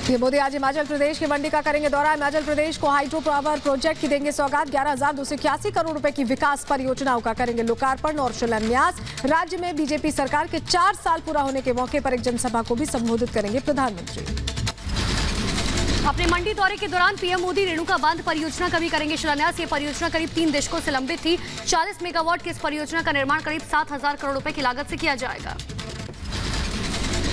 PM Modi आज हिमाचल प्रदेश के मंडी का करेंगे दौरा। हिमाचल प्रदेश को हाइड्रो पावर प्रोजेक्ट की देंगे सौगात। 11,281 करोड़ रुपए की विकास परियोजनाओं का करेंगे लोकार्पण और शिलान्यास। राज्य में बीजेपी सरकार के 4 साल पूरा होने के मौके पर एक जनसभा को भी संबोधित करेंगे प्रधानमंत्री। अपने मंडी दौरे के दौरान पीएम मोदी रेणुका बांध परियोजना का भी करेंगे शिलान्यास। ये परियोजना करीब 3 दशकों से लंबित थी। 40 मेगावाट की इस परियोजना का निर्माण करीब 7,000 करोड़ रुपए की लागत से किया जाएगा।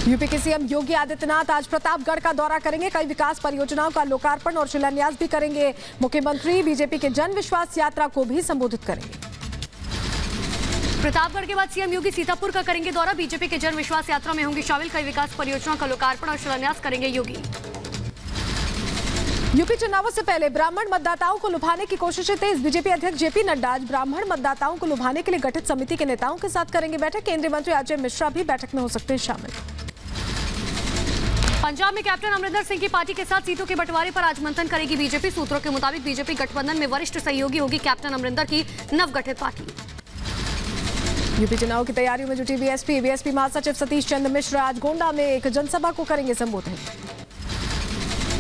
यूपी के सीएम योगी आदित्यनाथ आज प्रतापगढ़ का दौरा करेंगे। कई विकास परियोजनाओं का लोकार्पण और शिलान्यास भी करेंगे। मुख्यमंत्री बीजेपी के जन विश्वास यात्रा को भी संबोधित करेंगे। प्रतापगढ़ के बाद सीएम योगी सीतापुर का करेंगे दौरा। बीजेपी के जन विश्वास यात्रा में होंगी शामिल। कई विकास परियोजनाओं का लोकार्पण और शिलान्यास करेंगे योगी। यूपी चुनावों से पहले ब्राह्मण मतदाताओं को लुभाने की कोशिशें तेज। बीजेपी अध्यक्ष जेपी नड्डा आज ब्राह्मण मतदाताओं को लुभाने के लिए गठित समिति के नेताओं के साथ करेंगे बैठक। केंद्रीय मंत्री अजय मिश्रा भी बैठक में हो सकते हैं शामिल। पंजाब में कैप्टन अमरिंदर सिंह की पार्टी के साथ सीटों के बंटवारे पर आज मंथन करेगी बीजेपी। सूत्रों के मुताबिक बीजेपी गठबंधन में वरिष्ठ सहयोगी होगी कैप्टन अमरिंदर की नवगठित पार्टी। यूपी चुनाव की तैयारियों में जुटी बीएसपी महासचिव सतीश चंद्र मिश्र आज गोंडा में एक जनसभा को करेंगे संबोधित।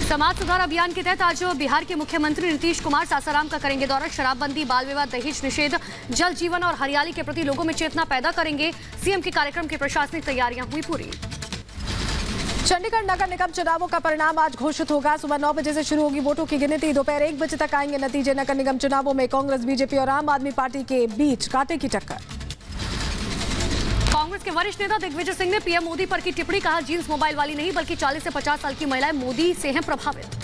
समाज सुधार अभियान के तहत आज बिहार के मुख्यमंत्री नीतीश कुमार सासाराम का करेंगे दौरा। शराबबंदी, बाल विवाह, दहेज निषेध, जल जीवन और हरियाली के प्रति लोगों में चेतना पैदा करेंगे। सीएम के कार्यक्रम की प्रशासनिक तैयारियां हुई पूरी। चंडीगढ़ नगर निगम चुनावों का परिणाम आज घोषित होगा। सुबह 9 बजे से शुरू होगी वोटों की गिनती। दोपहर 1 बजे तक आएंगे नतीजे। नगर निगम चुनावों में कांग्रेस, बीजेपी और आम आदमी पार्टी के बीच कांटे की टक्कर। कांग्रेस के वरिष्ठ नेता दिग्विजय सिंह ने पीएम मोदी पर की टिप्पणी, कहा जींस मोबाइल वाली नहीं बल्कि 40 से 50 साल की महिलाएं मोदी से हैं प्रभावित।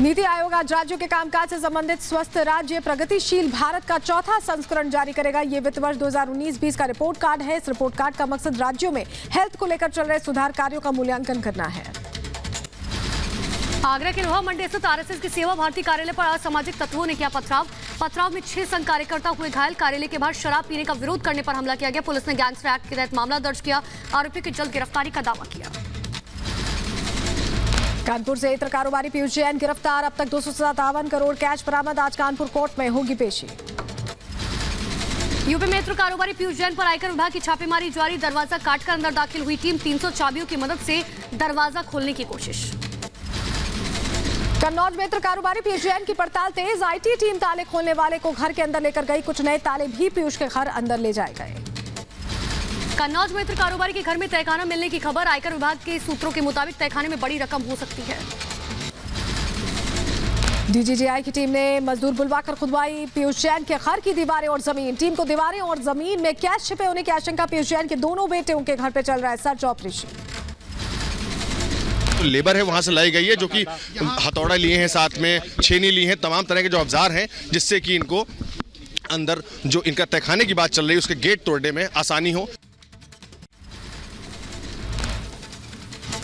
नीति आयोग आज राज्यों के कामकाज से संबंधित स्वस्थ राज्य प्रगतिशील भारत का चौथा संस्करण जारी करेगा। ये वित्त वर्ष 2019-20 का रिपोर्ट कार्ड है। इस रिपोर्ट कार्ड का मकसद राज्यों में हेल्थ को लेकर चल रहे सुधार कार्यों का मूल्यांकन करना है। आगरा के लोहा मंडी स्थित आरएसएस के सेवा भारती कार्यालय पर असामाजिक तत्वों ने किया पथराव में 6 संघ कार्यकर्ता हुए घायल। कार्यालय के बाहर शराब पीने का विरोध करने पर हमला किया गया। पुलिस ने गैंगस्टर एक्ट के तहत मामला दर्ज किया। आरोपी की जल्द गिरफ्तारी का दावा किया। कानपुर से इत्र कारोबारी पीयूष जैन गिरफ्तार। अब तक 257 करोड़ कैश बरामद। आज कानपुर कोर्ट में होगी पेशी। यूपी में इत्र कारोबारी पीयूष जैन पर आयकर विभाग की छापेमारी जारी। दरवाजा काटकर अंदर दाखिल हुई टीम। 300 चाबियों की मदद से दरवाजा खोलने की कोशिश। कन्नौज में इत्र कारोबारी पीयूष जैन की पड़ताल तेज। आईटी टीम ताले खोलने वाले को घर के अंदर लेकर गई। कुछ नए ताले भी पीयूष के घर अंदर ले जाए गए। कन्नौज में इत्र कारोबारी के घर में तहखाना मिलने की खबर। आयकर विभाग के सूत्रों के मुताबिक तहखाने में बड़ी रकम हो सकती है। डीजीजीआई की टीम ने मजदूर बुलवाकर खुदवाई पीयूष जैन के घर की दीवारें और जमीन। टीम को दीवारें और जमीन में कैश छिपे होने की आशंका। पीयूष जैन के दोनों बेटे उनके घर पे चल रहा है सर्च ऑपरेशन। लेबर है वहां से लाई गई है जो कि हथौड़ा लिए हैं, साथ में छेनी ली है, तमाम तरह के जो औजार हैं जिससे कि इनको अंदर जो इनका तहखाने की बात चल रही है उसके गेट तोड़ने में आसानी हो।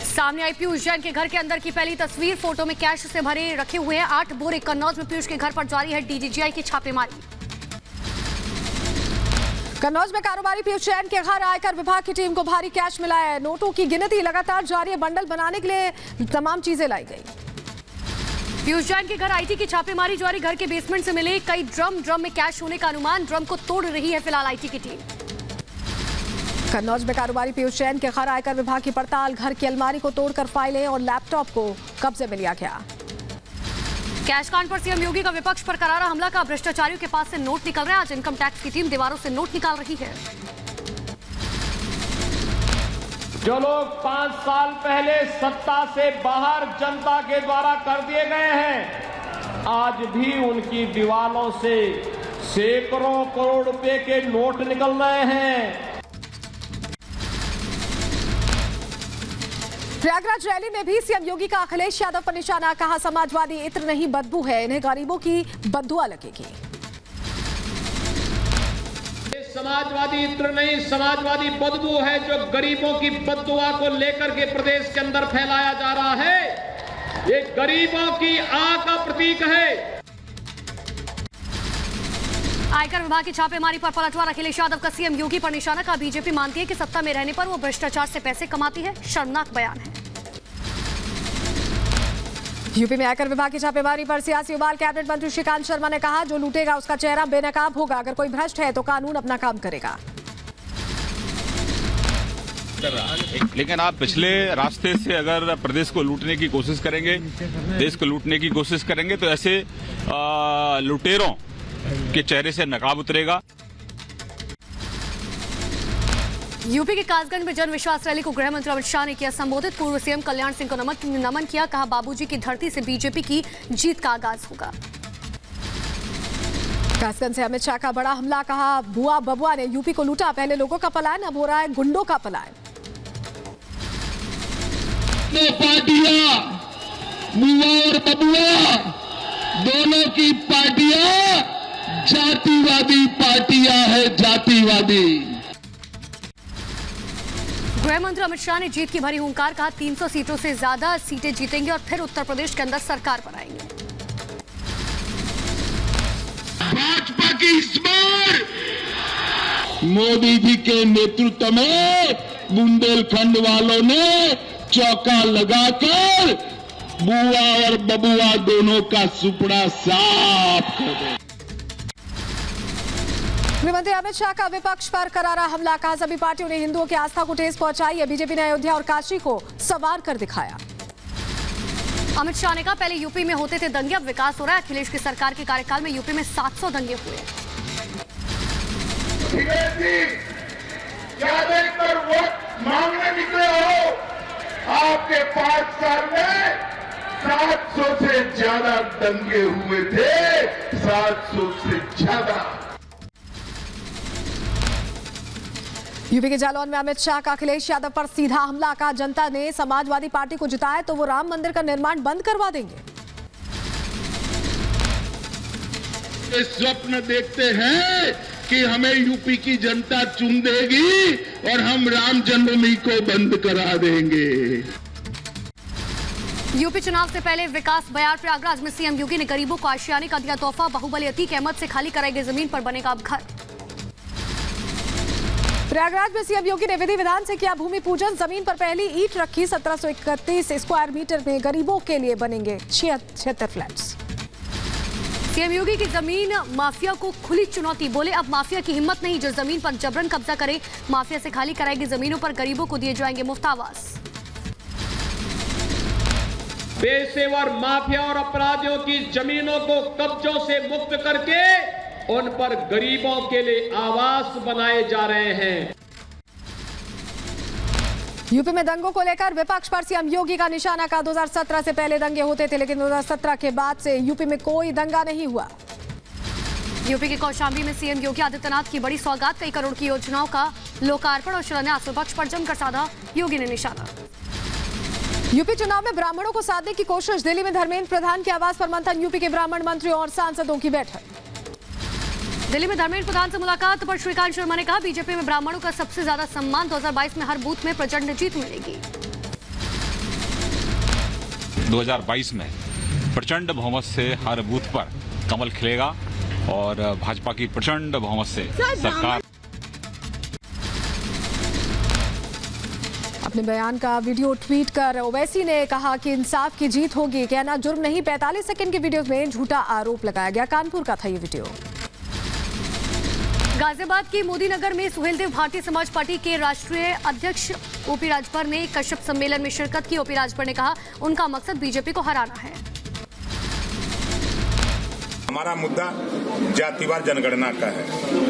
सामने आई पीयूष जैन के घर के अंदर की पहली तस्वीर। फोटो में कैश से भरे रखे हुए हैं 8 बोरे। कन्नौज में पीयूष के घर पर जारी है डीजीजीआई की छापेमारी। कन्नौज में कारोबारी पीयूष जैन के घर आयकर विभाग की टीम को भारी कैश मिला है। नोटों की गिनती लगातार जारी है। बंडल बनाने के लिए तमाम चीजें लाई गई। पीयूष जैन के घर आईटी की छापेमारी जारी। घर के बेसमेंट से मिले कई ड्रम में कैश होने का अनुमान। ड्रम को तोड़ रही है फिलहाल आईटी की टीम। कन्नौज में कारोबारी पीयूष जैन के घर आयकर विभाग की पड़ताल। घर की अलमारी को तोड़कर फाइलें और लैपटॉप को कब्जे में लिया गया। कैश कांड पर सीएम योगी का विपक्ष पर करारा हमला का। भ्रष्टाचारियों के पास से नोट निकल रहे हैं। आज इनकम टैक्स की टीम दीवारों से नोट निकाल रही है। जो लोग 5 साल पहले सत्ता से बाहर जनता के द्वारा कर दिए गए हैं, आज भी उनकी दीवारों से सैकड़ों करोड़ रुपए के नोट निकल रहे हैं। प्रयागराज रैली में भी सीएम योगी का अखिलेश यादव पर निशाना। कहा समाजवादी इत्र नहीं बदबू है, इन्हें गरीबों की बददुआ लगेगी। समाजवादी इत्र नहीं, समाजवादी बदबू है जो गरीबों की बददुआ को लेकर के प्रदेश के अंदर फैलाया जा रहा है। ये गरीबों की आह का प्रतीक है। आयकर विभाग की छापेमारी पर पलटवार। अखिलेश यादव का सीएम योगी पर निशाना। का बीजेपी मानती है कि सत्ता में रहने पर वो भ्रष्टाचार से पैसे कमाती है। शर्मनाक बयान है। यूपी में आयकर विभाग की छापेमारी पर सियासी उबाल। कैबिनेट मंत्री श्रीकांत शर्मा ने कहा जो लूटेगा उसका चेहरा बेनकाब होगा। अगर कोई भ्रष्ट है तो कानून अपना काम करेगा। लेकिन आप पिछले रास्ते से अगर प्रदेश को लूटने की कोशिश करेंगे, देश को लूटने की कोशिश करेंगे, तो ऐसे लुटेरों के चेहरे से नकाब उतरेगा। यूपी के कासगंज में जन विश्वास रैली को गृह मंत्री अमित शाह ने किया संबोधित। पूर्व सीएम कल्याण सिंह को नमन किया। कहा, बाबूजी की धरती से बीजेपी की जीत का आगाज होगा। कासगंज से अमित शाह का बड़ा हमला। कहा, बुआ बबुआ ने यूपी को लूटा, पहले लोगों का पलायन, अब हो रहा है गुंडों का पलायन। पार्टियां, बुआ और बबुआ दोनों की पार्टियां जातिवादी पार्टियां है, जातिवादी। गृह मंत्री अमित शाह ने जीत की भरी हुंकार। कहा, 300 सीटों से ज्यादा सीटें जीतेंगे और फिर उत्तर प्रदेश के अंदर सरकार बनाएंगे। भाजपा की इस बार मोदी जी के नेतृत्व में बुंदेलखंड वालों ने चौका लगाकर बुआ और बबुआ दोनों का सुपड़ा साफ कर दिया। गृहमंत्री अमित शाह का विपक्ष पर करारा हमला। कहा, सभी पार्टियों ने हिंदुओं की आस्था को ठेस पहुंचाई है। बीजेपी ने अयोध्या और काशी को संवार कर दिखाया। अमित शाह ने कहा, पहले यूपी में होते थे दंगे, अब विकास हो रहा है। अखिलेश की सरकार के कार्यकाल में यूपी में 700 दंगे हुए। क्या देखकर वोट मांगने निकले हो? आपके 5 साल में 700 से ज्यादा दंगे हुए थे, 700 से ज्यादा। यूपी के जालौन में अमित शाह का अखिलेश यादव पर सीधा हमला। कहा, जनता ने समाजवादी पार्टी को जिताया तो वो राम मंदिर का निर्माण बंद करवा देंगे। स्वप्न देखते हैं कि हमें यूपी की जनता चुन देगी और हम राम जन्मभूमि को बंद करा देंगे। यूपी चुनाव से पहले विकास बयार प्रयागराज में सीएम योगी ने गरीबों को आशियाने का दिया तोहफा। बाहुबली अतीक अहमद से खाली कराई गई जमीन पर बनेगा अब घर। प्रयागराज में सीएम योगी ने विधि विधान से किया भूमि पूजन। जमीन पर पहली ईंट रखी। 1731 स्क्वायर मीटर में गरीबों के लिए बनेंगे 76 फ्लैट्स। सीएम योगी की जमीन माफिया को खुली चुनौती। बोले, अब माफिया की हिम्मत नहीं जो जमीन पर जबरन कब्जा करे। माफिया से खाली कराएगी जमीनों पर गरीबों को दिए जाएंगे मुफ्त आवास। पेशेवर माफिया और अपराधियों की जमीनों को कब्जों से मुक्त करके उन पर गरीबों के लिए आवास बनाए जा रहे हैं। यूपी में दंगों को लेकर विपक्ष पर सीएम योगी का निशाना। का 2017 से पहले दंगे होते थे, लेकिन 2017 के बाद से यूपी में कोई दंगा नहीं हुआ। यूपी के कौशाम्बी में सीएम योगी आदित्यनाथ की बड़ी सौगात। कई करोड़ की योजनाओं का लोकार्पण और शिलान्यास। विपक्ष पर जमकर साधा योगी ने निशाना। यूपी चुनाव में ब्राह्मणों को साधने की कोशिश। दिल्ली में धर्मेंद्र प्रधान के आवास पर मंथन। यूपी के ब्राह्मण मंत्रियों और सांसदों की बैठक। दिल्ली में धर्मेंद्र प्रधान से मुलाकात पर श्रीकांत शर्मा ने कहा, बीजेपी में ब्राह्मणों का सबसे ज्यादा सम्मान। 2022 में हर बूथ में प्रचंड जीत मिलेगी। 2022 में प्रचंड बहुमत से हर बूथ पर कमल खिलेगा और भाजपा की प्रचंड बहुमत से सरकार। अपने बयान का वीडियो ट्वीट कर ओवैसी ने कहा कि इंसाफ की जीत होगी। कहना जुर्म नहीं। 45 सेकंड के वीडियो में झूठा आरोप लगाया गया। कानपुर का था ये वीडियो। गाजियाबाद की मोदी नगर में सुहेलदेव भारतीय समाज पार्टी के राष्ट्रीय अध्यक्ष ओपी राजभर ने कश्यप सम्मेलन में शिरकत की। ओपी राजभर ने कहा, उनका मकसद बीजेपी को हराना है। हमारा मुद्दा जातिवार जनगणना का है।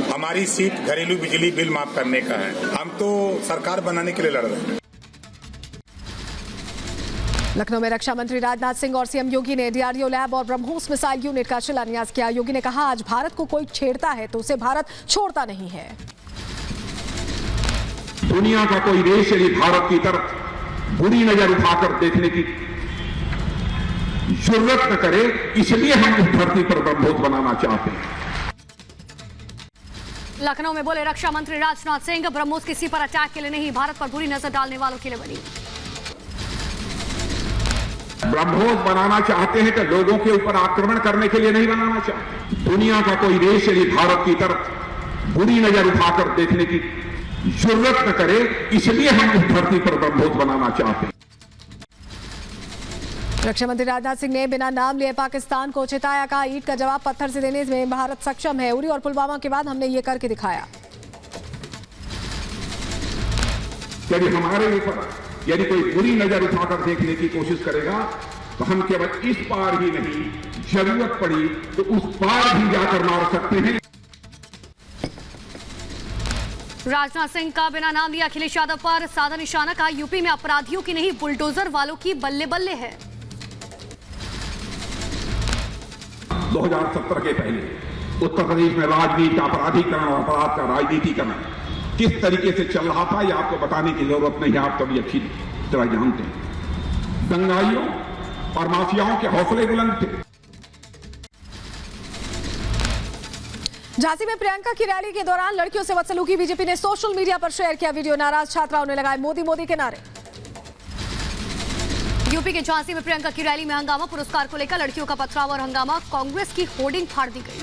हमारी सीट घरेलू बिजली बिल माफ करने का है। हम तो सरकार बनाने के लिए लड़ रहे हैं। लखनऊ में रक्षा मंत्री राजनाथ सिंह और सीएम योगी ने डीआरडीओ लैब और ब्रह्मोस मिसाइल यूनिट का शिलान्यास किया। योगी ने कहा, आज भारत को कोई छेड़ता है तो उसे भारत छोड़ता नहीं है। दुनिया का कोई देश यदि भारत की तरफ बुरी नजर उठाकर देखने की जरूरत न करे, इसलिए हम इस धरती पर ब्रह्मोस बनाना चाहते हैं। लखनऊ में बोले रक्षा मंत्री राजनाथ सिंह, ब्रह्मोस किसी पर अटैक के लिए नहीं, भारत पर बुरी नजर डालने वालों के लिए बनी। ब्रह्मोस बनाना चाहते हैं तो लोगों के ऊपर आक्रमण करने के लिए नहीं बनाना चाहते। दुनिया का कोई देश यदि भारत की तरफ बुरी नजर उठाकर देखने की जरूरत न करे, इसलिए हम इस धरती पर ब्रह्मोस बनाना चाहते हैं। रक्षा मंत्री राजनाथ सिंह ने बिना नाम लिए पाकिस्तान को चिताया। कहा, ईंट का जवाब पत्थर से देने में भारत सक्षम है। उरी और पुलवामा के बाद हमने ये करके दिखाया। यदि हमारे ऊपर यदि कोई बुरी नजर उठाकर देखने की कोशिश करेगा तो हम केवल इस पार ही नहीं, जरूरत पड़ी तो उस पार भी जाकर मार सकते हैं। राजनाथ सिंह का बिना नाम लिए अखिलेश यादव पर साधा निशाना, कहा यूपी में अपराधियों की नहीं बुलडोजर वालों की बल्ले बल्ले है। 2017 के पहले उत्तर प्रदेश में राजनीति का अपराधीकरण और अपराध का राजनीतिकरण किस तरीके से चल रहा था, यह आपको बताने की जरूरत नहीं है, आप कभी अच्छी तरह जानते हैं। दंगाइयों और माफियाओं के हौसले बुलंद थे। झांसी में प्रियंका की रैली के दौरान लड़कियों से बदसलूकी, बीजेपी ने सोशल मीडिया पर शेयर किया वीडियो, नाराज छात्राओं ने लगाए मोदी मोदी के नारे। यूपी के झांसी में प्रियंका की रैली में हंगामा, पुरस्कार को लेकर लड़कियों का पथराव और हंगामा, कांग्रेस की होर्डिंग फाड़ दी गई।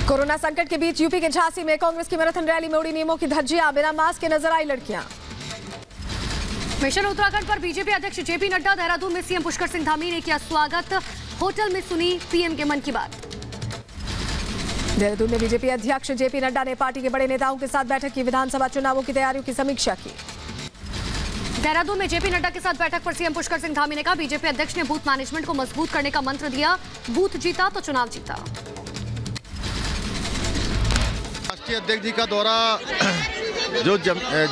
कोरोना संकट के बीच यूपी के झांसी में कांग्रेस की मैराथन रैली में उड़ी नियमों की धज्जियां, बिना मास्क के नजर आई लड़कियां। मिशन उत्तराखंड पर बीजेपी अध्यक्ष जेपी नड्डा, देहरादून में सीएम पुष्कर सिंह धामी ने किया स्वागत, होटल में सुनी पीएम के मन की बात। देहरादून में बीजेपी अध्यक्ष जेपी नड्डा ने पार्टी के बड़े नेताओं के साथ बैठक की, विधानसभा चुनावों की तैयारियों की समीक्षा की। देहरादून में जेपी नड्डा के साथ बैठक पर सीएम पुष्कर सिंह धामी ने कहा बीजेपी अध्यक्ष ने बूथ मैनेजमेंट को मजबूत करने का मंत्र दिया, बूथ जीता तो चुनाव जीता। राष्ट्रीय अध्यक्ष जी का दौरा जो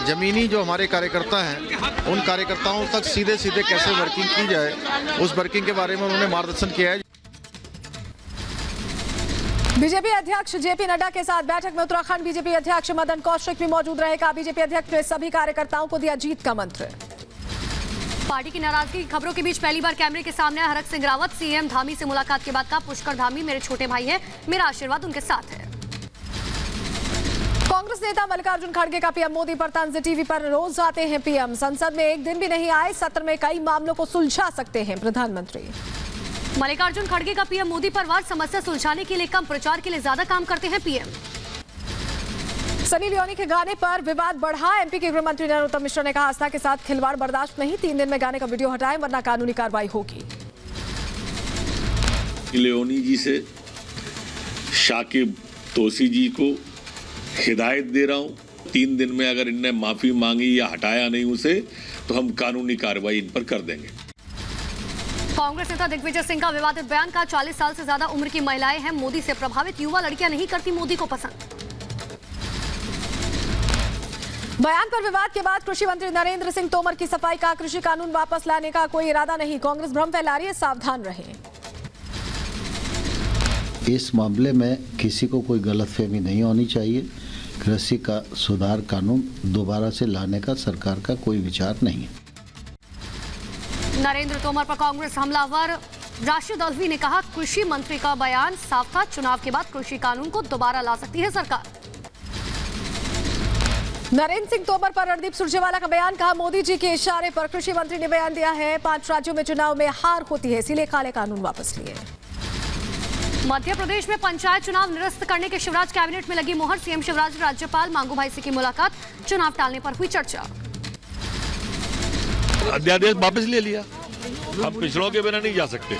जमीनी जो हमारे कार्यकर्ता हैं उन कार्यकर्ताओं तक सीधे सीधे कैसे वर्किंग की जाए, उस वर्किंग के बारे में उन्होंने मार्गदर्शन किया है। बीजेपी अध्यक्ष जेपी नड्डा के साथ बैठक में उत्तराखंड बीजेपी अध्यक्ष मदन कौशिक भी मौजूद रहे, कहा बीजेपी अध्यक्ष ने सभी कार्यकर्ताओं को दिया जीत का मंत्र। पार्टी की नाराजगी की खबरों के बीच पहली बार कैमरे के सामने हरक सिंह रावत, सीएम धामी से मुलाकात के बाद कहा पुष्कर धामी मेरे छोटे भाई हैं, मेरा आशीर्वाद उनके साथ है। कांग्रेस नेता मल्लिकार्जुन खड़गे का पीएम मोदी पर तंज, टीवी पर रोज आते हैं पीएम, संसद में एक दिन भी नहीं आए, सत्र में कई मामलों को सुलझा सकते हैं प्रधानमंत्री। मल्लिकार्जुन खड़गे का पीएम मोदी पर वार, समस्या सुलझाने के लिए कम, प्रचार के लिए ज्यादा काम करते हैं पीएम। सनी लियोनी के गाने पर विवाद बढ़ा, एमपी के गृह मंत्री नरोत्तम मिश्रा ने कहा आस्था के साथ खिलवाड़ बर्दाश्त नहीं, 3 दिन में गाने का वीडियो हटाएं वरना कानूनी कार्रवाई होगी। लियोनी जी से शाकिब तोसी जी को हिदायत दे रहा हूं, 3 दिन में अगर इनने माफी मांगी या हटाया नहीं उसे तो हम कानूनी कार्रवाई इन पर कर देंगे। कांग्रेस नेता दिग्विजय सिंह का विवादित बयान, का 40 साल से ज्यादा उम्र की महिलाएं हैं मोदी से प्रभावित, युवा लड़कियां नहीं करती मोदी को पसंद। बयान पर विवाद के बाद कृषि मंत्री नरेंद्र सिंह तोमर की सफाई, का कृषि कानून वापस लाने का कोई इरादा नहीं, कांग्रेस भ्रम फैला रही है, सावधान रहें। इस मामले में किसी को कोई गलतफहमी नहीं होनी चाहिए, कृषि का सुधार कानून दोबारा से लाने का सरकार का कोई विचार नहीं है। नरेंद्र तोमर पर कांग्रेस हमलावर, राशिद अल्वी ने कहा कृषि मंत्री का बयान साफ था, चुनाव के बाद कृषि कानून को दोबारा ला सकती है सरकार। नरेंद्र सिंह तोमर पर रणदीप सुरजेवाला का बयान, कहा मोदी जी के इशारे पर कृषि मंत्री ने बयान दिया है, 5 राज्यों में चुनाव में हार होती है इसीलिए काले कानून वापस लिए। मध्य प्रदेश में पंचायत चुनाव निरस्त करने के शिवराज कैबिनेट में लगी मोहर, सीएम शिवराज राज्यपाल मांगू भाई से की मुलाकात, चुनाव टालने पर हुई चर्चा। अध्यादेश वापस ले लिया, हम पिछड़ों के बिना नहीं जा सकते।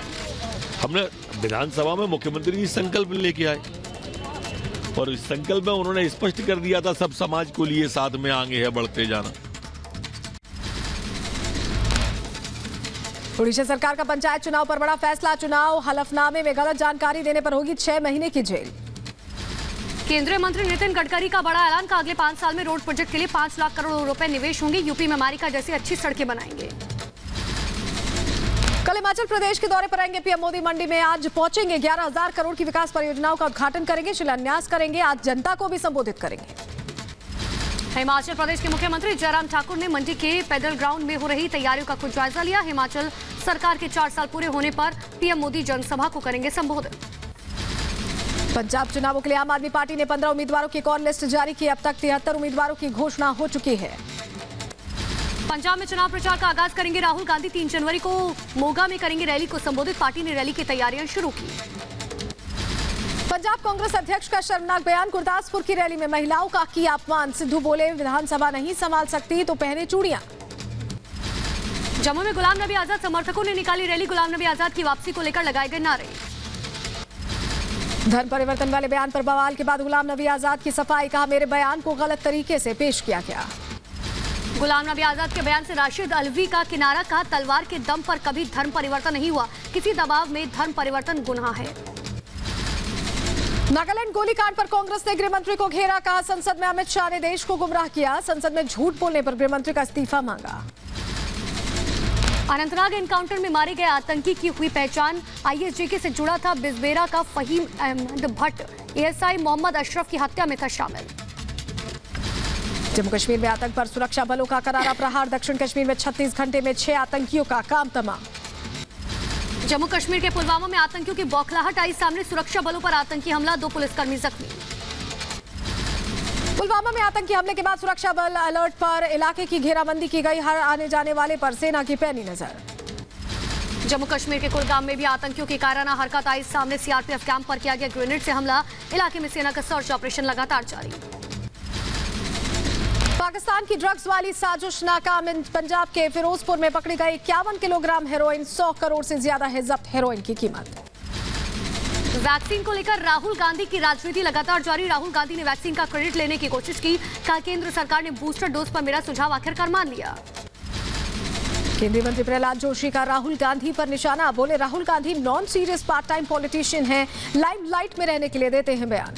हमने विधानसभा में मुख्यमंत्री जी संकल्प लेके आए और इस संकल्प में उन्होंने स्पष्ट कर दिया था सब समाज को लिए साथ में आगे है बढ़ते जाना। उड़ीसा सरकार का पंचायत चुनाव पर बड़ा फैसला, चुनाव हलफनामे में गलत जानकारी देने पर होगी 6 महीने की जेल। केंद्रीय मंत्री नितिन गडकरी का बड़ा ऐलान, का अगले 5 साल में रोड प्रोजेक्ट के लिए 5 लाख करोड़ रुपए निवेश होंगे, यूपी में अमेरिका जैसी अच्छी सड़कें बनाएंगे। कल हिमाचल प्रदेश के दौरे पर आएंगे पीएम मोदी, मंडी में आज पहुंचेंगे, 11,000 करोड़ की विकास परियोजनाओं का उद्घाटन करेंगे, शिलान्यास करेंगे, आज जनता को भी संबोधित करेंगे। हिमाचल प्रदेश के मुख्यमंत्री जयराम ठाकुर ने मंडी के पैदल ग्राउंड में हो रही तैयारियों का खुद जायजा लिया, हिमाचल सरकार के 4 साल पूरे होने पर पीएम मोदी जनसभा को करेंगे संबोधित। पंजाब चुनावों के लिए आम आदमी पार्टी ने 15 उम्मीदवारों की कॉल लिस्ट जारी की, अब तक 73 उम्मीदवारों की घोषणा हो चुकी है। पंजाब में चुनाव प्रचार का आगाज करेंगे राहुल गांधी, 3 जनवरी को मोगा में करेंगे रैली को संबोधित, पार्टी ने रैली की तैयारियां शुरू की। पंजाब कांग्रेस अध्यक्ष का शर्मनाक बयान, गुरदासपुर की रैली में महिलाओं का किया अपमान, सिद्धू बोले विधानसभा नहीं संभाल सकती तो पहने चूड़ियां। जम्मू में गुलाम नबी आजाद समर्थकों ने निकाली रैली, गुलाम नबी आजाद की वापसी को लेकर लगाए गए नारे। धर्म परिवर्तन वाले बयान पर बवाल के बाद गुलाम नबी आजाद की सफाई, कहा मेरे बयान को गलत तरीके से पेश किया गया। गुलाम नबी आजाद के बयान से राशिद अलवी का किनारा, कहा तलवार के दम पर कभी धर्म परिवर्तन नहीं हुआ, किसी दबाव में धर्म परिवर्तन गुनाह है। नागालैंड गोलीकांड पर कांग्रेस ने गृहमंत्री को घेरा, कहा संसद में अमित शाह ने देश को गुमराह किया, संसद में झूठ बोलने पर गृहमंत्री का इस्तीफा मांगा। अनंतनाग एनकाउंटर में मारे गए आतंकी की हुई पहचान, आईएसजेके से जुड़ा था बिजबेरा का फहीम अहमद भट्ट, एएसआई मोहम्मद अशरफ की हत्या में था शामिल। जम्मू कश्मीर में आतंक पर सुरक्षा बलों का करारा प्रहार, दक्षिण कश्मीर में 36 घंटे में 6 आतंकियों का काम तमाम। जम्मू कश्मीर के पुलवामा में आतंकियों की बौखलाहट आई सामने, सुरक्षा बलों पर आतंकी हमला, 2 पुलिसकर्मी जख्मी। पुलवामा में आतंकी हमले के बाद सुरक्षा बल अलर्ट पर, इलाके की घेराबंदी की गई, हर आने जाने वाले पर सेना की पैनी नजर। जम्मू कश्मीर के कुलगाम में भी आतंकियों की कायराना हरकत आई सामने, सीआरपीएफ कैंप पर किया गया ग्रेनेड से हमला, इलाके में सेना का सर्च ऑपरेशन लगातार जारी। पाकिस्तान की ड्रग्स वाली साजिश नाकाम, पंजाब के फिरोजपुर में पकड़ी गई 51 किलोग्राम हेरोइन, 100 करोड़ से ज्यादा है जब्त हेरोइन की कीमत। वैक्सीन को लेकर राहुल गांधी की राजनीति लगातार जारी, राहुल गांधी ने वैक्सीन का क्रेडिट लेने की कोशिश की, कहा केंद्र सरकार ने बूस्टर डोज पर मेरा सुझाव आखिरकार मान लिया। केंद्रीय मंत्री प्रहलाद जोशी का राहुल गांधी पर निशाना, बोले Rahul Gandhi non serious part time politician हैं, लाइमलाइट में रहने के लिए देते हैं बयान।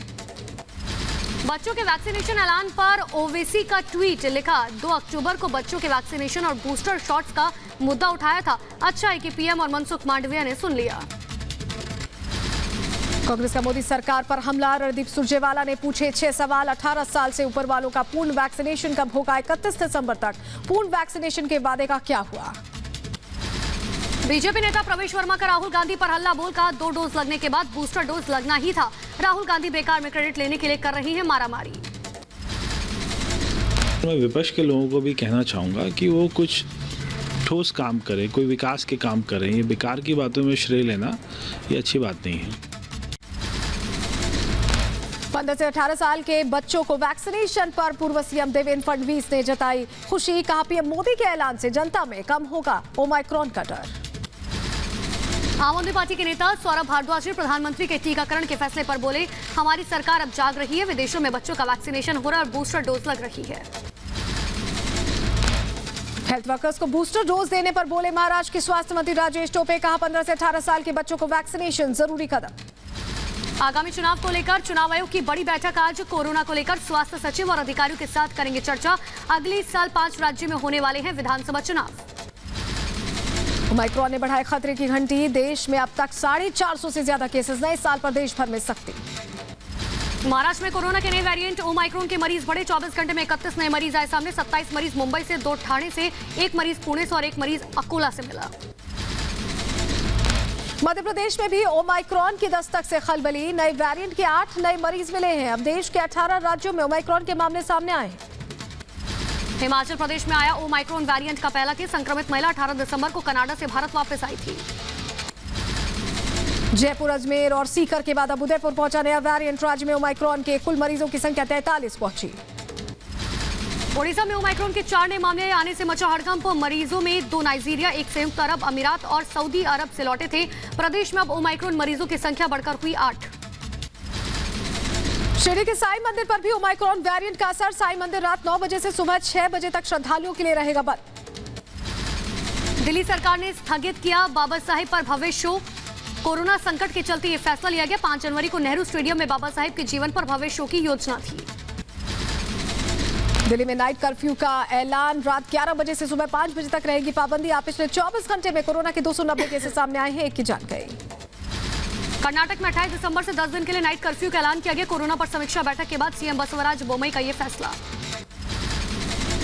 बच्चों के वैक्सीनेशन ऐलान पर ओवैसी का ट्वीट, लिखा 2 अक्टूबर को बच्चों के वैक्सीनेशन और बूस्टर शॉट्स का मुद्दा उठाया था, अच्छा है कि पीएम और मनसुख मांडविया ने सुन लिया। कांग्रेस का मोदी सरकार पर हमला, रणदीप सुरजेवाला ने पूछे 6 सवाल, 18 साल से ऊपर वालों का पूर्ण वैक्सीनेशन कब होगा, 31 दिसंबर तक, पूर्ण वैक्सीनेशन के वादे का क्या हुआ। बीजेपी नेता प्रवेश वर्मा का राहुल गांधी पर हल्ला बोल, कहा 2 डोज लगने के बाद बूस्टर डोज लगना ही था, राहुल गांधी बेकार में क्रेडिट लेने के लिए कर रही है मारामारी। मैं विपक्ष के लोगों को भी कहना चाहूंगा कि वो कुछ ठोस काम करें, कोई विकास के काम करें, ये बेकार की बातों में श्रेय लेना ये अच्छी बात नहीं है। 15 से 18 साल के बच्चों को वैक्सीनेशन पर पूर्व सीएम देवेंद्र फडणवीस ने जताई खुशी, कहा पीएम मोदी के ऐलान से जनता में कम होगा ओमाइक्रॉन का डर। आम आदमी पार्टी के नेता सौरभ भारद्वाज ने प्रधानमंत्री के टीकाकरण के फैसले पर बोले, हमारी सरकार अब जाग रही है, विदेशों में बच्चों का वैक्सीनेशन हो रहा है और बूस्टर डोज लग रही है। हेल्थ वर्कर्स को बूस्टर डोज देने पर बोले महाराष्ट्र के स्वास्थ्य मंत्री राजेश टोपे, कहा 15 से 18 साल के बच्चों को वैक्सीनेशन जरूरी कदम। आगामी चुनाव को लेकर चुनाव आयोग की बड़ी बैठक आज, कोरोना को लेकर स्वास्थ्य सचिव और अधिकारियों के साथ करेंगे चर्चा, अगले साल 5 राज्यों में होने वाले हैं विधानसभा चुनाव। ओमाइक्रॉन ने बढ़ाए खतरे की घंटी, देश में अब तक 450 से ज्यादा केसेस, नए साल पर देश भर में सख्ती। महाराष्ट्र में कोरोना के नए वेरिएंट ओमाइक्रॉन के मरीज बढ़े, 24 घंटे में 31 नए मरीज आए सामने, 27 मरीज मुंबई से, 2 ठाणे से, 1 मरीज पुणे से और 1 मरीज अकोला से मिला। मध्य प्रदेश में भी ओमाइक्रॉन की दस्तक से खलबली, नए वेरिएंट के 8 नए मरीज मिले हैं, अब देश के 18 राज्यों में ओमाइक्रॉन के मामले सामने आए हैं। हिमाचल प्रदेश में आया ओमाइक्रॉन वेरिएंट का पहला केस, संक्रमित महिला 18 दिसंबर को कनाडा से भारत वापस आई थी। जयपुर, अजमेर और सीकर के बाद अब उदयपुर पहुंचा नया वेरिएंट, राज्य में ओमाइक्रॉन के कुल मरीजों की संख्या 43 पहुंची। ओडिशा में ओमाइक्रॉन के 4 नए मामले आने से मचा हड़कंप, मरीजों में 2 नाइजीरिया, 1 संयुक्त अरब अमीरात और सऊदी अरब से लौटे थे। प्रदेश में अब ओमाइक्रॉन मरीजों की संख्या बढ़कर हुई 8। शिरडी के साईं मंदिर पर भी ओमाइक्रॉन वेरिएंट का असर, साईं मंदिर रात 9 बजे से सुबह 6 बजे तक श्रद्धालुओं के लिए रहेगा बंद। दिल्ली सरकार ने स्थगित किया बाबा साहेब पर भव्य शो, कोरोना संकट के चलते ये फैसला लिया गया। 5 जनवरी को नेहरू स्टेडियम में बाबा साहेब के जीवन पर भव्य शो की योजना थी। दिल्ली में नाइट कर्फ्यू का ऐलान, रात 11 बजे से सुबह 5 बजे तक रहेगी पाबंदी। आप पिछले 24 घंटे में कोरोना के 290 केसेस सामने आए हैं, 1 की जान गई। कर्नाटक में 28 दिसंबर से 10 दिन के लिए नाइट कर्फ्यू का ऐलान किया गया। कोरोना पर समीक्षा बैठक के बाद सीएम बसवराज बोम्मई का ये फैसला।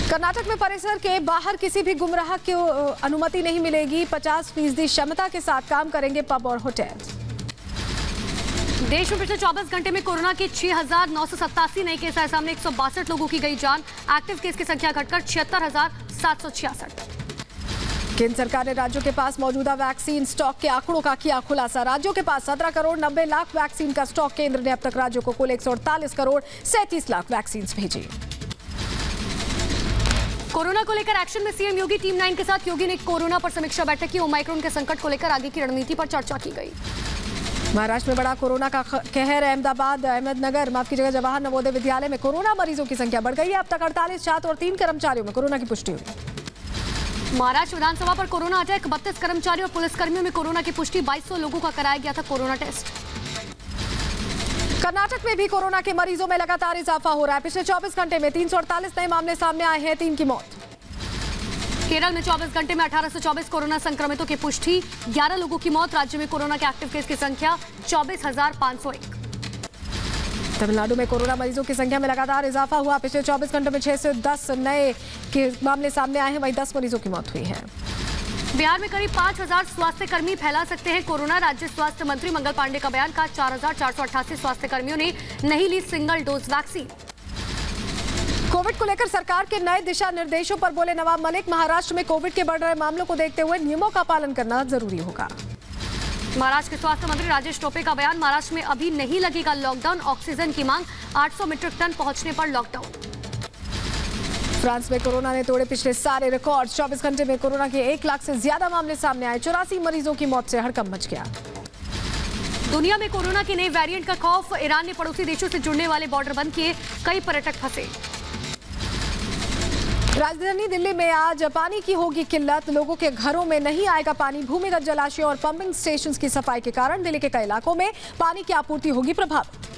कर्नाटक में परिसर के बाहर किसी भी गुमराह की अनुमति नहीं मिलेगी, 50% क्षमता के साथ काम करेंगे पब और होटल। देश में पिछले 24 घंटे में कोरोना के 6,987 नए केस आए सामने, 162 लोगों की गई जान। एक्टिव केस की संख्या घटकर 76,766। केंद्र सरकार ने राज्यों के पास मौजूदा वैक्सीन स्टॉक के आंकड़ों का किया खुलासा। राज्यों के पास 17 करोड़ 90 लाख वैक्सीन का स्टॉक, केंद्र ने अब तक राज्यों को कुल 148 करोड़ 37 लाख वैक्सीन भेजी। कोरोना को लेकर एक्शन में सीएम योगी, टीम 9 के साथ योगी ने कोरोना पर समीक्षा बैठक की। ओमाइक्रॉन के संकट को लेकर आगे की रणनीति पर चर्चा की गई। महाराष्ट्र में बड़ा कोरोना का कहर। अहमदनगर जवाहर नवोदय विद्यालय में कोरोना मरीजों की संख्या बढ़ गई है। अब तक 48 छात्र और 3 कर्मचारियों में कोरोना की पुष्टि हुई। महाराष्ट्र विधानसभा पर कोरोना अटैक। 32 कर्मचारियों और पुलिसकर्मियों में कोरोना की पुष्टि। 2200 लोगों का कराया गया था कोरोना टेस्ट। कर्नाटक में भी कोरोना के मरीजों में लगातार इजाफा हो रहा है। पिछले 24 घंटे में 348 नए मामले सामने आए हैं, 3 की मौत। केरल में 24 घंटे में 1824 कोरोना संक्रमितों की पुष्टि। 11 लोगों की मौत। राज्य में कोरोना के एक्टिव केस की संख्या 24,501। तमिलनाडु में कोरोना मरीजों की संख्या में लगातार इजाफा हुआ। पिछले 24 घंटों में 6 से 10 नए के मामले सामने आए हैं, वहीं 10 मरीजों की मौत हुई है। बिहार में करीब 5,000 स्वास्थ्य कर्मी फैला सकते हैं कोरोना। राज्य स्वास्थ्य मंत्री मंगल पांडे का बयान। का 4,488 स्वास्थ्य कर्मियों ने नहीं ली सिंगल डोज वैक्सीन। कोविड को लेकर सरकार के नए दिशा निर्देशों पर बोले नवाब मलिक। महाराष्ट्र में कोविड के बढ़ रहे मामलों को देखते हुए नियमों का पालन करना जरूरी होगा। महाराष्ट्र के स्वास्थ्य मंत्री राजेश टोपे का बयान। महाराष्ट्र में अभी नहीं लगेगा लॉकडाउन। ऑक्सीजन की मांग 800 मीट्रिक टन पहुंचने पर लॉकडाउन। फ्रांस में कोरोना ने तोड़े पिछले सारे रिकॉर्ड। 24 घंटे में कोरोना के 1 लाख से ज्यादा मामले सामने आए। 84 मरीजों की मौत से हड़कंप मच गया। दुनिया में कोरोना के नए वेरिएंट का खौफ। ईरान ने पड़ोसी देशों से जुड़ने वाले बॉर्डर बंद किए। कई पर्यटक फंसे। राजधानी दिल्ली में आज पानी की होगी किल्लत। लोगों के घरों में नहीं आएगा पानी। भूमिगत जलाशयों और पंपिंग स्टेशंस की सफाई के कारण दिल्ली के कई इलाकों में पानी की आपूर्ति होगी प्रभावित।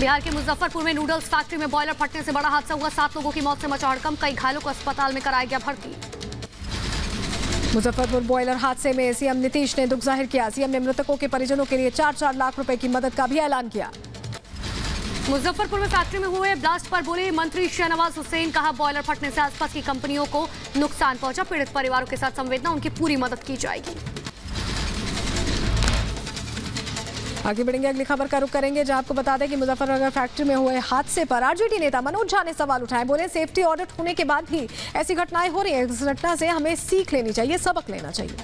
बिहार के मुजफ्फरपुर में नूडल्स फैक्ट्री में बॉयलर फटने से बड़ा हादसा हुआ। 7 लोगों की मौत से मचा हड़कंप। कई घायलों को अस्पताल में कराया गया भर्ती। मुजफ्फरपुर बॉयलर हादसे में सीएम नीतीश ने दुख जाहिर किया। सीएम ने मृतकों के परिजनों के लिए 4-4 लाख रुपए की मदद का भी ऐलान किया। मुजफ्फरपुर में फैक्ट्री में हुए ब्लास्ट पर बोले मंत्री शहनवाज हुसैन। कहा बॉयलर फटने से आसपास की कंपनियों को नुकसान पहुंचा। पीड़ित परिवारों के साथ संवेदना, उनकी पूरी मदद की जाएगी। आगे बढ़ेंगे, अगली खबर का रुख करेंगे जहां आपको बता दें कि मुजफ्फरनगर फैक्ट्री में हुए हादसे पर आरजेडी नेता मनोज झा ने सवाल उठाए। बोले सेफ्टी ऑडिट होने के बाद भी ऐसी घटनाएं हो रही है। इस घटना से हमें सीख लेनी चाहिए, सबक लेना चाहिए।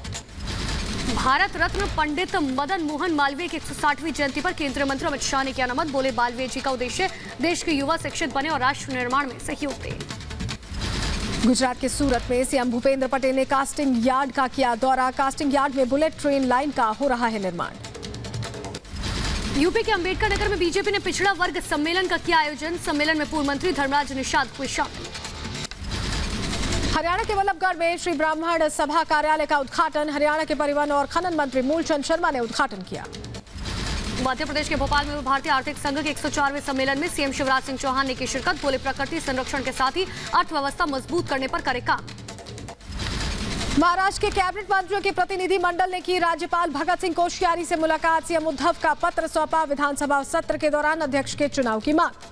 भारत रत्न पंडित मदन मोहन मालवीय की 160वीं जयंती पर केंद्रीय मंत्री अमित शाह ने किया नमन। बोले मालवीय जी का उद्देश्य देश के युवा शिक्षित बने और राष्ट्र निर्माण में सहयोग दे। गुजरात के सूरत में सीएम भूपेंद्र पटेल ने कास्टिंग यार्ड का किया दौरा। कास्टिंग यार्ड में बुलेट ट्रेन लाइन का हो रहा है निर्माण। यूपी के अंबेडकर नगर में बीजेपी ने पिछड़ा वर्ग सम्मेलन का किया आयोजन। सम्मेलन में पूर्व मंत्री धर्मराज निषाद हुए शामिल। हरियाणा के वल्लभगढ़ में श्री ब्राह्मण सभा कार्यालय का उद्घाटन। हरियाणा के परिवहन और खनन मंत्री मूलचंद शर्मा ने उद्घाटन किया। मध्य प्रदेश के भोपाल में भारतीय आर्थिक संघ के 104वें सम्मेलन में सीएम शिवराज सिंह चौहान ने की शिरकत। बोले प्रकृति संरक्षण के साथ ही अर्थव्यवस्था मजबूत करने पर करे काम। महाराष्ट्र के कैबिनेट मंत्रियों के प्रतिनिधि मंडल ने की राज्यपाल भगत सिंह कोश्यारी से मुलाकात। सीएम उद्धव का पत्र सौंपा। विधानसभा सत्र के दौरान अध्यक्ष के चुनाव की मांग।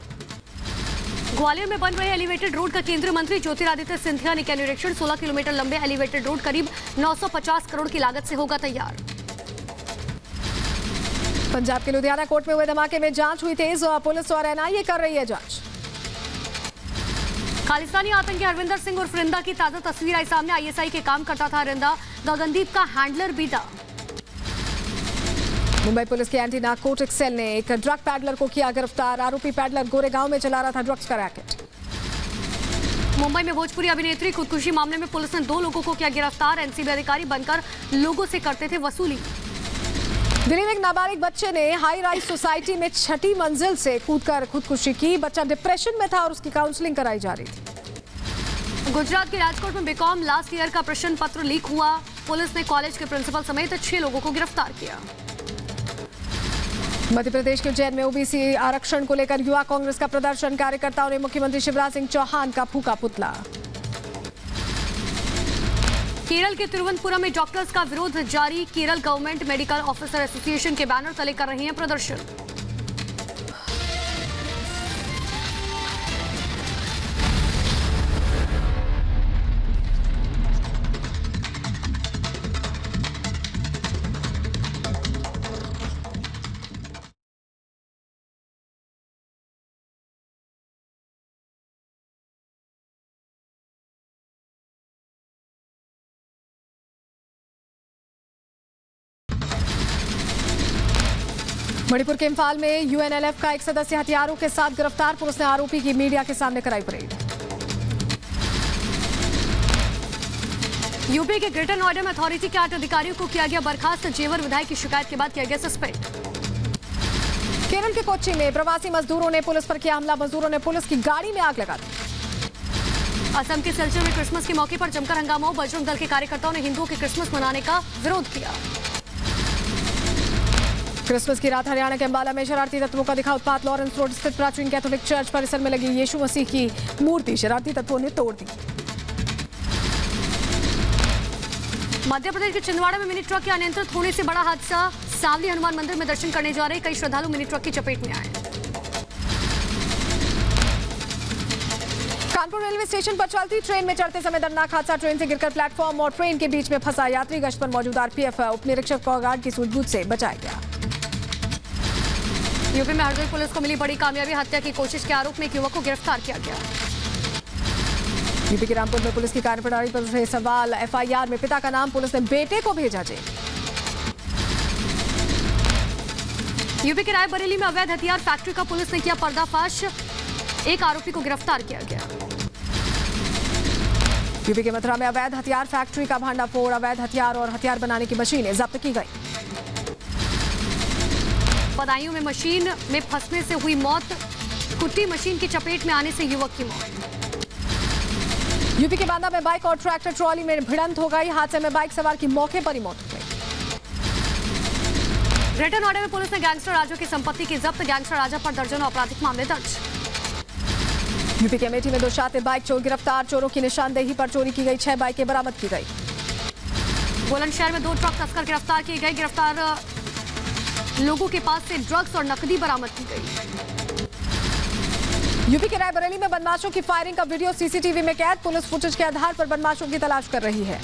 ग्वालियर में बन रहे एलिवेटेड रोड का केंद्रीय मंत्री ज्योतिरादित्य सिंधिया ने किया निरीक्षण। 16 किलोमीटर लंबे एलिवेटेड रोड करीब 950 करोड़ की लागत से होगा तैयार। पंजाब के लुधियाना कोर्ट में हुए धमाके में जांच हुई तेज। पुलिस और एनआईए कर रही है जांच। खालिस्तानी आतंकी हरविंदर सिंह और फ्रिंदा की ताजा तस्वीर आई सामने। आईएसआई के काम करता था हरिंदा। गगनदीप का हैंडलर भी था। मुंबई पुलिस के एंटी नारकोटिक्स सेल ने एक ड्रग पैडलर को किया गिरफ्तार। आरोपी पैडलर गोरेगांव में चला रहा था ड्रग्स का रैकेट। मुंबई में भोजपुरी अभिनेत्री खुदकुशी मामले में पुलिस ने 2 लोगों को किया गिरफ्तार। एनसीबी अधिकारी बनकर लोगों से करते थे वसूली। दिल्ली में एक नाबालिग बच्चे ने हाई राइज सोसाइटी में 6ठी मंजिल से कूदकर खुदकुशी की। बच्चा डिप्रेशन में था और उसकी काउंसलिंग कराई जा रही थी। गुजरात के राजकोट में बीकॉम लास्ट ईयर का प्रश्न पत्र लीक हुआ। पुलिस ने कॉलेज के प्रिंसिपल समेत 6 लोगों को गिरफ्तार किया। मध्य प्रदेश के उज्जैन में ओबीसी आरक्षण को लेकर युवा कांग्रेस का प्रदर्शन। कार्यकर्ताओं ने मुख्यमंत्री शिवराज सिंह चौहान का फूका पुतला। केरल के तिरुवनंतपुरम में डॉक्टर्स का विरोध जारी। Kerala government medical officer association के बैनर तले कर रहे हैं प्रदर्शन। मणिपुर के इम्फाल में यूएनएलएफ का एक सदस्य हथियारों के साथ गिरफ्तार। पुलिस ने आरोपी की मीडिया के सामने कराई परेड। यूपी के ग्रेटर नोएडा में अथॉरिटी के 8 अधिकारियों को किया गया बर्खास्त। जेवर विधायक की शिकायत के बाद किया गया सस्पेंड। केरल के कोच्चि में प्रवासी मजदूरों ने पुलिस पर किया हमला। मजदूरों ने पुलिस की गाड़ी में आग लगा दी। असम के सिलचर में क्रिसमस के मौके पर जमकर हंगामा। बजरंग दल के कार्यकर्ताओं ने हिंदुओं के क्रिसमस मनाने का विरोध किया। क्रिसमस की रात हरियाणा के अंबाला में शरारती तत्वों का दिखा उत्पात। लॉरेंस रोड स्थित प्राचीन कैथोलिक चर्च परिसर में लगी यीशु मसीह की मूर्ति शरारती तत्वों ने तोड़ दी। मध्य प्रदेश के छिंदवाड़ा में मिनी ट्रक के अनियंत्रित होने से बड़ा हादसा। सावली हनुमान मंदिर में दर्शन करने जा रहे कई श्रद्धालु मिनी ट्रक की चपेट में आए। कानपुर रेलवे स्टेशन पर चलती ट्रेन में चढ़ते समय दर्दनाक हादसा। ट्रेन से गिरकर प्लेटफॉर्म और ट्रेन के बीच में फंसा यात्री। गश्त पर मौजूद आरपीएफ उप निरीक्षक कौगार्ड की सूझबूझ से बचाया गया। यूपी में हरदोई पुलिस को मिली बड़ी कामयाबी। हत्या की कोशिश के आरोप में एक युवक को गिरफ्तार किया गया। यूपी के रामपुर में पुलिस की कार्यप्रणाली पर उठे सवाल। एफआईआर में पिता का नाम, पुलिस ने बेटे को भेजा जेल। यूपी के रायबरेली में अवैध हथियार फैक्ट्री का पुलिस ने किया पर्दाफाश। एक आरोपी को गिरफ्तार किया गया। यूपी के मथुरा में अवैध हथियार फैक्ट्री का भांडाफोड़। अवैध हथियार और हथियार बनाने की मशीनें जब्त की गई। बदायूं में मशीन में फंसने से हुई मौत। कुट्टी मशीन की चपेट में आने से युवक की मौत। यूपी के बांदा में बाइक और ट्रैक्टर ट्रॉली में भिड़ंत हो गई। हादसे में बाइक सवार की मौके पर ही मौत हो गई। ग्रेटर नोएडा में पुलिस ने गैंगस्टर राजू की संपत्ति की जब्त। गैंगस्टर राजा पर दर्जनों आपराधिक मामले दर्ज। यूपी के अमेठी में 2 शातिर बाइक चोर गिरफ्तार। चोरों की निशानदेही पर चोरी की गई 6 बाइकें बरामद की गई। बुलंदशहर में 2 ट्रक तस्कर गिरफ्तार किए गए। गिरफ्तार लोगों के पास से ड्रग्स और नकदी बरामद की गई। यूपी के रायबरेली में बदमाशों की फायरिंग का वीडियो सीसीटीवी में कैद। पुलिस फुटेज के आधार पर बदमाशों की तलाश कर रही है।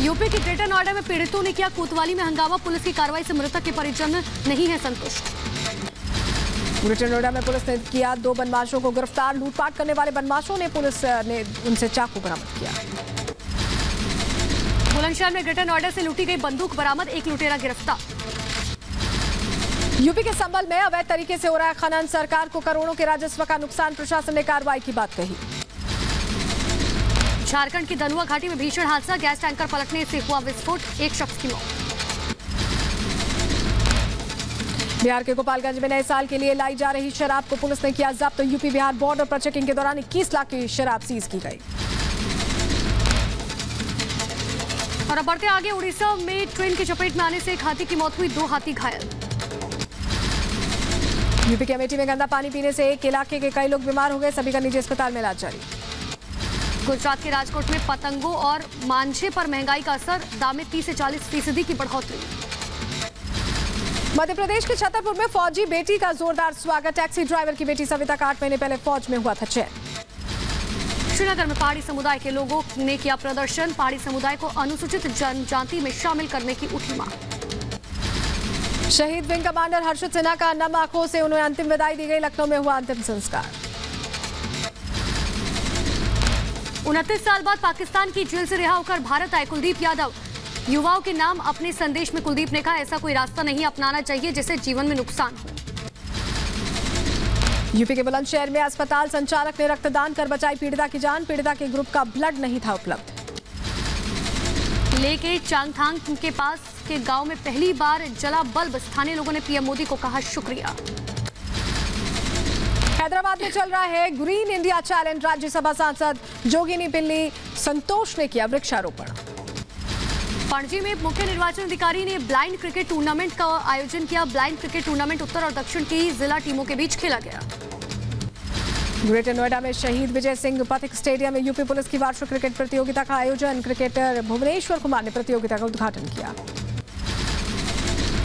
यूपी के ग्रेटर नोएडा में पीड़ितों ने किया कोतवाली में हंगामा। पुलिस की कार्रवाई से मृतक के परिजन नहीं है संतुष्ट। ग्रेटर नोएडा में पुलिस ने किया 2 बदमाशों को गिरफ्तार। लूटपाट करने वाले बदमाशों ने पुलिस ने उनसे चाकू बरामद किया। बुलंदशहर में ग्रेटर नोएडा से लूटी गई बंदूक बरामद। एक लुटेरा गिरफ्तार। यूपी के संभल में अवैध तरीके से हो रहा है खनन। सरकार को करोड़ों के राजस्व का नुकसान। प्रशासन ने कार्रवाई की बात कही। झारखंड की धनुआ घाटी में भीषण हादसा। गैस टैंकर पलटने से हुआ विस्फोट। एक शख्स की मौत। बिहार के गोपालगंज में नए साल के लिए लाई जा रही शराब को पुलिस ने किया जब्त। यूपी बिहार बॉर्डर पर चेकिंग के दौरान 21 लाख की शराब सीज की गई। और अब बढ़ते आगे, उड़ीसा में ट्रेन की चपेट में आने से एक हाथी की मौत हुई। 2 हाथी घायल। यूपी के अमेठी में गंदा पानी पीने से एक इलाके के कई लोग बीमार हो गए। सभी का निजी अस्पताल में इलाज जारी। गुजरात के राजकोट में पतंगों और मांझे पर महंगाई का असर। दाम में 30 से 40% की बढ़ोतरी। मध्य प्रदेश के छतरपुर में फौजी बेटी का जोरदार स्वागत। टैक्सी ड्राइवर की बेटी सविता का 8 महीने पहले फौज में हुआ था चयन। श्रीनगर में पहाड़ी समुदाय के लोगों ने किया प्रदर्शन। पहाड़ी समुदाय को अनुसूचित जनजाति में शामिल करने की उठी मांग। शहीद विंग कमांडर हर्षित सिन्हा का नम आंखों से उन्हें अंतिम विदाई दी गई। लखनऊ में हुआ अंतिम संस्कार। 29 साल बाद पाकिस्तान की जेल से रिहा होकर भारत आए कुलदीप यादव। युवाओं के नाम अपने संदेश में कुलदीप ने कहा, ऐसा कोई रास्ता नहीं अपनाना चाहिए जिससे जीवन में नुकसान हो। यूपी के बुलंदशहर में अस्पताल संचालक ने रक्तदान कर बचाई पीड़िता की जान। पीड़िता के ग्रुप का ब्लड नहीं था उपलब्ध। लेके चांगथांग के पास के गांव में पहली बार जला बल्ब। स्थानीय लोगों ने पीएम मोदी को कहा शुक्रिया। हैदराबाद में चल रहा है ग्रीन इंडिया चैलेंज। राज्यसभा सांसद जोगिनी पिल्ली संतोष ने किया वृक्षारोपण। पणजी में मुख्य निर्वाचन अधिकारी ने ब्लाइंड क्रिकेट टूर्नामेंट का आयोजन किया। ब्लाइंड क्रिकेट टूर्नामेंट उत्तर और दक्षिण की जिला टीमों के बीच खेला गया। ग्रेटर नोएडा में शहीद विजय सिंह पथिक स्टेडियम में यूपी पुलिस की वार्षिक क्रिकेट प्रतियोगिता का आयोजन। क्रिकेटर भुवनेश्वर कुमार ने प्रतियोगिता का उद्घाटन किया।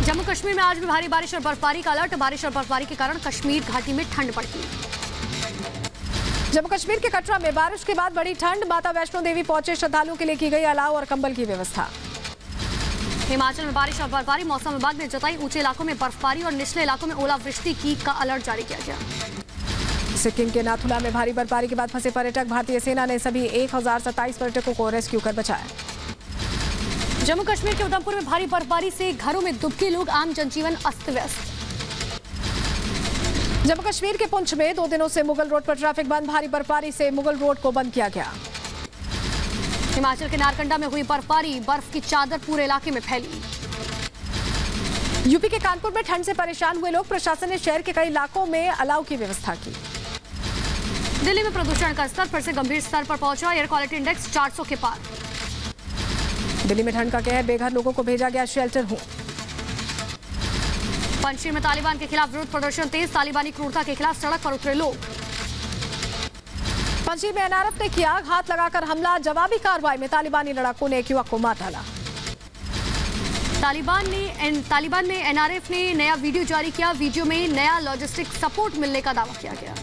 जम्मू कश्मीर में आज भी भारी बारिश और बर्फबारी का अलर्ट। बारिश और बर्फबारी के कारण कश्मीर घाटी में ठंड बढ़ी। जम्मू कश्मीर के कटरा में बारिश के बाद बड़ी ठंड। माता वैष्णो देवी पहुंचे श्रद्धालुओं के लिए की गई अलाव और कंबल की व्यवस्था। हिमाचल में बारिश और बर्फबारी। मौसम विभाग ने जताई ऊंचे इलाकों में बर्फबारी और निचले इलाकों में ओलावृष्टि की का अलर्ट जारी किया गया। सिक्किम के नाथुला में भारी बर्फबारी के बाद फंसे पर्यटक। भारतीय सेना ने सभी 1027 पर्यटकों को रेस्क्यू कर बचाया। जम्मू कश्मीर के उधमपुर में भारी बर्फबारी से घरों में दुबके लोग। आम जनजीवन अस्त व्यस्त। जम्मू कश्मीर के पुंछ में 2 दिनों से मुगल रोड पर ट्रैफिक बंद। भारी बर्फबारी से मुगल रोड को बंद किया गया। हिमाचल के नारकंडा में हुई बर्फबारी, बर्फ की चादर पूरे इलाके में फैली। यूपी के कानपुर में ठंड से परेशान हुए लोग, प्रशासन ने शहर के कई इलाकों में अलाव की व्यवस्था की। दिल्ली में प्रदूषण का स्तर फिर से गंभीर स्तर पर पहुंचा, एयर क्वालिटी इंडेक्स 400 के पार। दिल्ली में ठंड का कहर, बेघर लोगों को भेजा गया शेल्टर होम। पंजशीर में तालिबान के खिलाफ विरोध प्रदर्शन तेज, तालिबानी क्रूरता के खिलाफ सड़क पर उतरे लोग। पंजशीर में एनआरएफ ने किया घात लगाकर हमला, जवाबी कार्रवाई में तालिबानी लड़ाकों ने एक युवक को मार डाला। तालिबान में एनआरएफ ने नया वीडियो जारी किया, वीडियो में नया लॉजिस्टिक सपोर्ट मिलने का दावा किया गया।